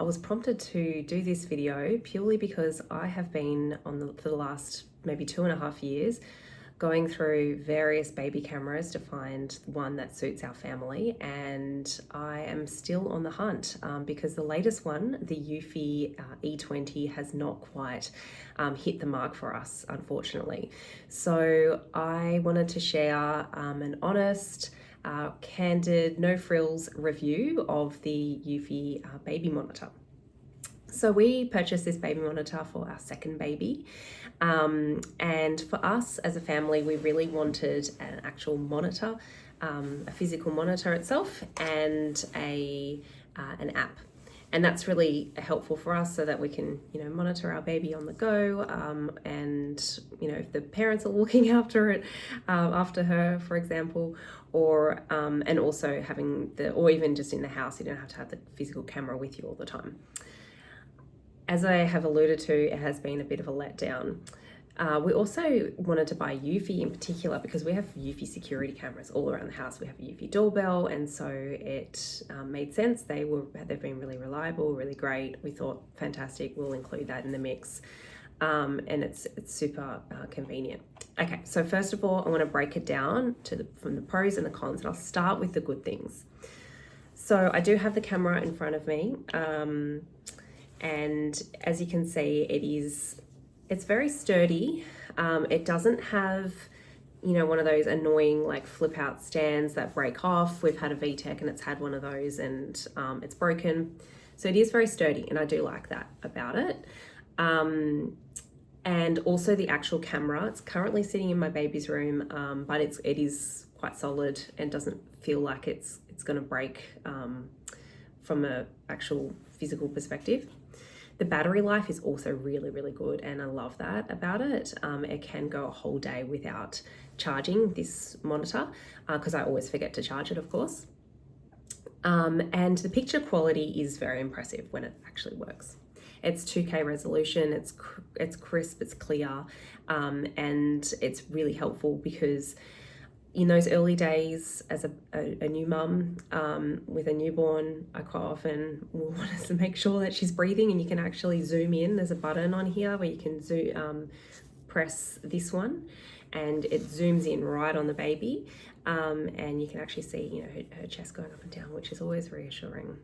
was prompted to do this video purely because I have been for the last maybe 2.5 years going through various baby cameras to find one that suits our family, and I am still on the hunt because the latest one, the Eufy E20, has not quite hit the mark for us, unfortunately. So I wanted to share an honest, candid, no frills review of the Eufy Baby Monitor. So we purchased this baby monitor for our second baby, and for us as a family, we really wanted an actual monitor, a physical monitor itself, and an app. And that's really helpful for us so that we can, monitor our baby on the go, and, if the parents are looking after it, after her, for example, or, and also having or even just in the house, you don't have to have the physical camera with you all the time. As I have alluded to, it has been a bit of a letdown. We also wanted to buy Eufy in particular because we have Eufy Security cameras all around the house. We have a Eufy doorbell, and so it made sense. They've been really reliable, really great. We thought, fantastic, we'll include that in the mix. And it's super convenient. Okay, so first of all, I want to break it down from the pros and the cons, and I'll start with the good things. So I do have the camera in front of me. And as you can see, it's very sturdy. It doesn't have, one of those annoying like flip out stands that break off. We've had a VTech and it's had one of those, and it's broken. So it is very sturdy, and I do like that about it. And also the actual camera, it's currently sitting in my baby's room, but it is quite solid and doesn't feel like it's going to break from an actual physical perspective. The battery life is also really, really good, and I love that about it. It can go a whole day without charging this monitor because I always forget to charge it, of course. And the picture quality is very impressive when it actually works. It's 2K resolution, it's crisp, it's clear, and it's really helpful because in those early days as a new mum with a newborn, I quite often will want to make sure that she's breathing, and you can actually zoom in. There's a button on here where you can press this one, and it zooms in right on the baby, and you can actually see her chest going up and down, which is always reassuring.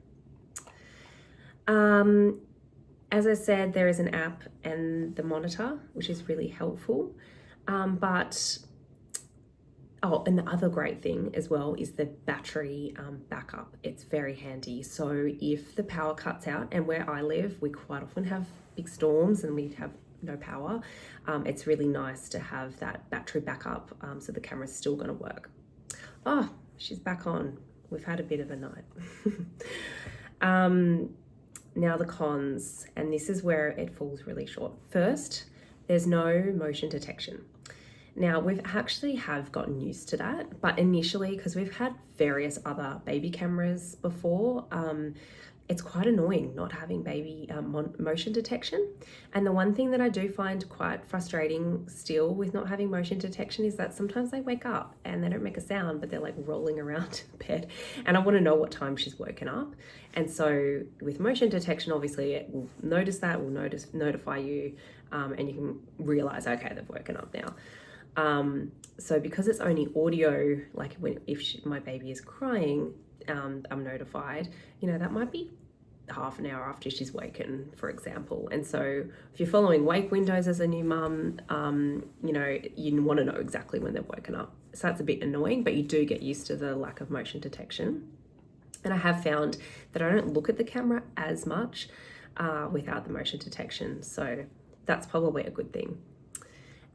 As I said, there is an app and the monitor, which is really helpful, and the other great thing as well is the battery backup. It's very handy. So if the power cuts out, and where I live, we quite often have big storms and we have no power, it's really nice to have that battery backup so the camera's still going to work. Oh, she's back on. We've had a bit of a night. Now the cons, and this is where it falls really short. First, there's no motion detection. Now, we've actually gotten used to that, but initially, because we've had various other baby cameras before, it's quite annoying not having baby motion detection. And the one thing that I do find quite frustrating still with not having motion detection is that sometimes they wake up and they don't make a sound, but they're like rolling around in bed, and I want to know what time she's woken up. And so with motion detection, obviously it will notice that, will notify you, and you can realize, okay, they've woken up now. So because it's only audio, like if my baby is crying, I'm notified, that might be half an hour after she's waken, for example. And so if you're following wake windows as a new mum, you want to know exactly when they've woken up. So that's a bit annoying, but you do get used to the lack of motion detection. And I have found that I don't look at the camera as much without the motion detection. So that's probably a good thing.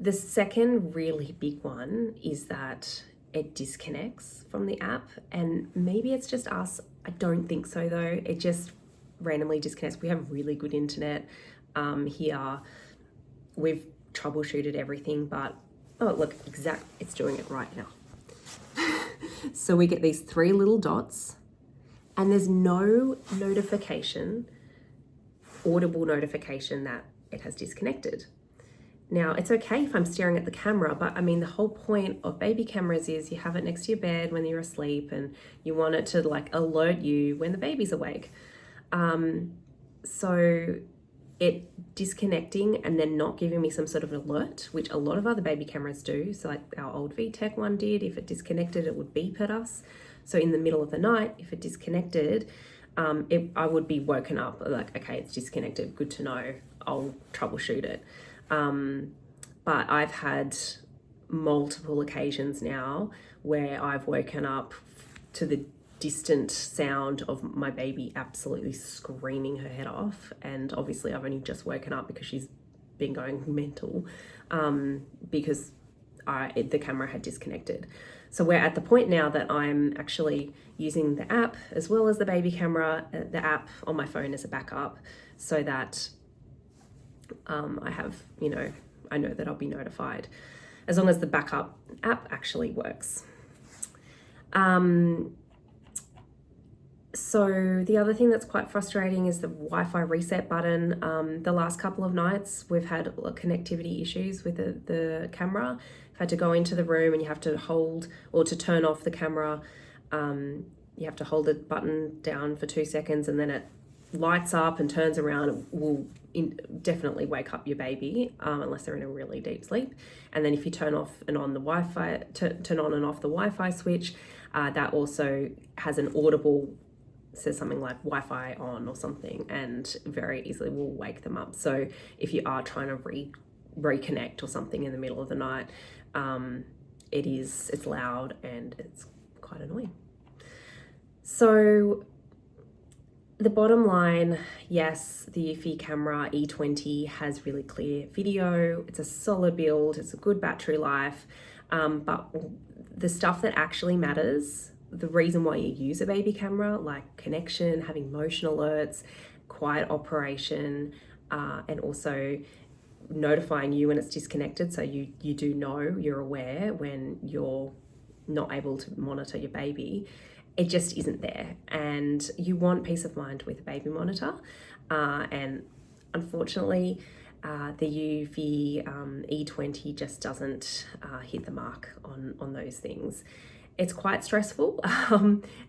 The second really big one is that it disconnects from the app, and maybe it's just us. I don't think so though. It just randomly disconnects. We have really good internet here. We've troubleshooted everything, but oh look, it's doing it right now. So we get these 3 little dots, and there's no notification, audible notification that it has disconnected. Now, it's okay if I'm staring at the camera, but I mean, the whole point of baby cameras is you have it next to your bed when you're asleep, and you want it to like alert you when the baby's awake. so it disconnecting and then not giving me some sort of alert, which a lot of other baby cameras do. So like our old VTech one did, if it disconnected, it would beep at us. So in the middle of the night, if it disconnected, I would be woken up like, okay, it's disconnected, good to know, I'll troubleshoot it. But I've had multiple occasions now where I've woken up to the distant sound of my baby absolutely screaming her head off, and obviously I've only just woken up because she's been going mental because the camera had disconnected. So we're at the point now that I'm actually using the app as well as the baby camera, the app on my phone as a backup, so that I have, I know that I'll be notified as long as the backup app actually works. So the other thing that's quite frustrating is the Wi-Fi reset button. The last couple of nights we've had connectivity issues with the camera. I've had to go into the room and you have to hold, or to turn off the camera, you have to hold the button down for 2 seconds and then it lights up and turns around. It will definitely wake up your baby unless they're in a really deep sleep. And then if you turn off and on the Wi-Fi, turn on and off the Wi-Fi switch, that also has an audible, says something like Wi-Fi on or something, and very easily will wake them up. So if you are trying to reconnect or something in the middle of the night, it's loud and it's quite annoying. So the bottom line, yes, the Eufy camera E20 has really clear video. It's a solid build. It's a good battery life. But the stuff that actually matters, the reason why you use a baby camera, like connection, having motion alerts, quiet operation, and also notifying you when it's disconnected, so you do know, you're aware when you're not able to monitor your baby, it just isn't there. And you want peace of mind with a baby monitor. And unfortunately, the Eufy E20 just doesn't hit the mark on those things. It's quite stressful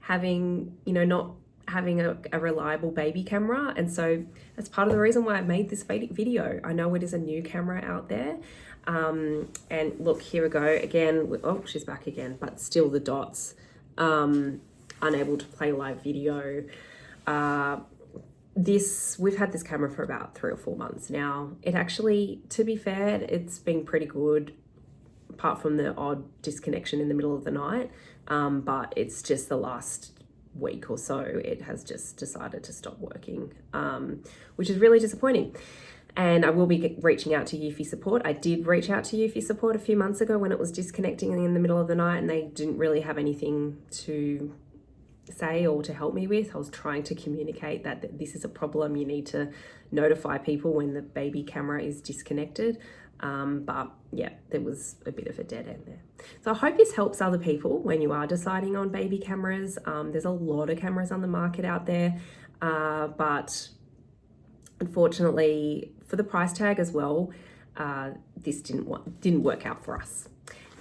having, not having a reliable baby camera. And so that's part of the reason why I made this video. I know it is a new camera out there. And look, here we go again. Oh, she's back again, but still the dots. Unable to play live video. We've had this camera for about 3 or 4 months now. It actually, to be fair, it's been pretty good, apart from the odd disconnection in the middle of the night. But it's just the last week or so, it has just decided to stop working, which is really disappointing. And I will be reaching out to Eufy support. I did reach out to Eufy support a few months ago when it was disconnecting in the middle of the night, and they didn't really have anything to say or to help me with. I was trying to communicate that this is a problem. You need to notify people when the baby camera is disconnected. But yeah, there was a bit of a dead end there. So I hope this helps other people when you are deciding on baby cameras. There's a lot of cameras on the market out there, but unfortunately for the price tag as well, this didn't work out for us.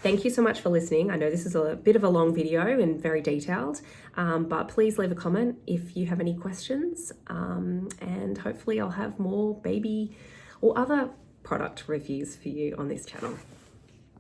Thank you so much for listening. I know this is a bit of a long video and very detailed, but please leave a comment if you have any questions, and hopefully I'll have more baby or other product reviews for you on this channel.